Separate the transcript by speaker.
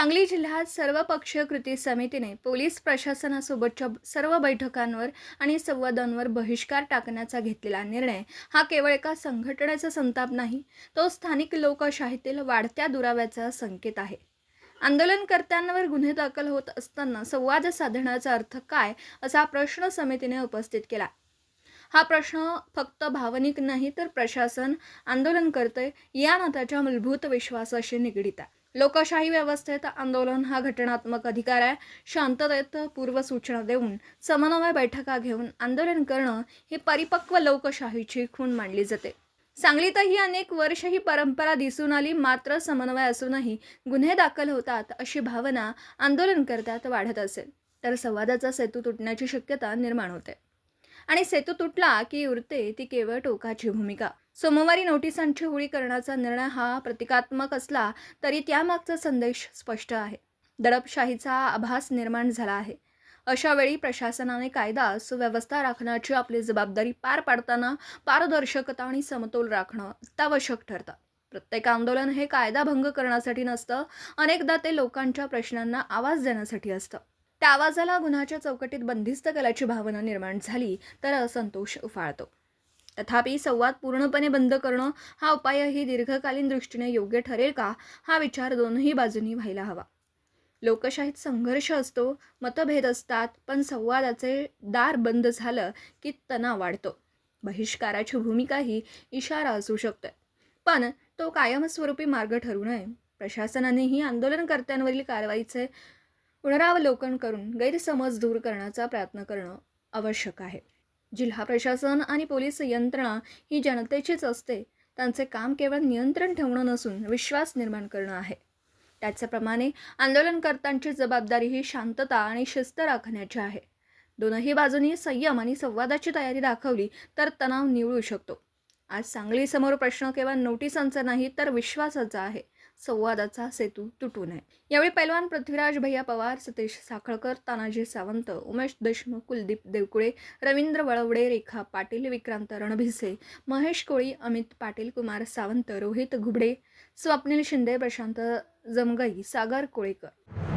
Speaker 1: सांगली जिल्ह्यात सर्वपक्षीय कृती समितीने पोलीस प्रशासनासोबतच्या सर्व बैठकांवर आणि संवादांवर बहिष्कार टाकण्याचा घेतलेला निर्णय हा केवळ एका संघटनेचा संताप नाही, तो स्थानिक लोकशाहीतील वाढत्या दुराव्याचा संकेत आहे. आंदोलनकर्त्यांवर गुन्हे दाखल होत असताना संवाद साधण्याचा अर्थ काय, असा प्रश्न समितीने उपस्थित केला. हा प्रश्न फक्त भावनिक नाही, तर प्रशासन, आंदोलनकर्ते या नात्याच्या मूलभूत विश्वासाशी निगडीत आहे. लोकशाही व्यवस्थेत आंदोलन हा घटनात्मक अधिकार आहे. शांततेत पूर्वसूचना देऊन, समन्वय बैठका घेऊन आंदोलन करणं ही परिपक्व लोकशाहीची खूण मानली जाते. सांगलीतही अनेक वर्ष ही परंपरा दिसून आली, मात्र समन्वय असूनही गुन्हे दाखल होतात अशी भावना आंदोलनकर्त्यात वाढत असेल तर संवादाचा सेतू तुटण्याची शक्यता निर्माण होते. आणि सेतू तुटला की उरते ती केवळ टोकाची भूमिका. सोमवारी नोटिसांची होळी करण्याचा निर्णय हा प्रतिकात्मक असला तरी त्यामागचा संदेश स्पष्ट आहे. दडपशाहीचा आभास निर्माण झाला आहे. अशा वेळी प्रशासनाने कायदा सुव्यवस्था राखण्याची आपली जबाबदारी पार पाडताना पारदर्शकता आणि समतोल राखणं अत्यावश्यक ठरतं. प्रत्येक आंदोलन हे कायदा भंग करण्यासाठी नसतं, अनेकदा ते लोकांच्या प्रश्नांना आवाज देण्यासाठी असतं. त्या आवाजाला गुन्ह्याच्या चौकटीत बंदिस्त केल्याची भावना निर्माण झाली तर असंतोष उफाळतो. तथापि संवाद पूर्णपणे बंद करणं हा उपायही दीर्घकालीन दृष्टीने योग्य ठरेल का, हा विचार दोनही बाजूंनी व्हायला हवा. लोकशाहीत संघर्ष असतो, मतभेद असतात, पण संवादाचे दार बंद झालं की तणाव वाढतो. बहिष्काराची भूमिका ही इशारा असू शकते, पण तो कायमस्वरूपी मार्ग ठरू नये. प्रशासनानेही आंदोलनकर्त्यांवरील कारवाईचे पुनरावलोकन करून गैरसमज दूर करण्याचा प्रयत्न करणं आवश्यक आहे. जिल्हा प्रशासन आणि पोलीस यंत्रणा ही जनतेचीच असते. त्यांचे काम केवळ नियंत्रण ठेवणं नसून विश्वास निर्माण करणं आहे. त्याचप्रमाणे आंदोलनकर्त्यांची जबाबदारी ही शांतता आणि शिस्त राखण्याची आहे. दोनही बाजूंनी संयम आणि संवादाची तयारी दाखवली तर तणाव निवळू शकतो. आज सांगलीसमोर प्रश्न केवळ नोटिसांचा नाही, तर विश्वासाचा आहे. संवादाचा सेतू तुटू नये. यावेळी पैलवान पृथ्वीराज भैया पवार, सतीश साखळकर, तानाजी सावंत, उमेश देशमुख, कुलदीप देवकुळे, रवींद्र वळवडे, रेखा पाटील, विक्रांत रणभिसे, महेश कोळी, अमित पाटील, कुमार सावंत, रोहित घुबडे, स्वप्नील शिंदे, प्रशांत जमगई, सागर कोळेकर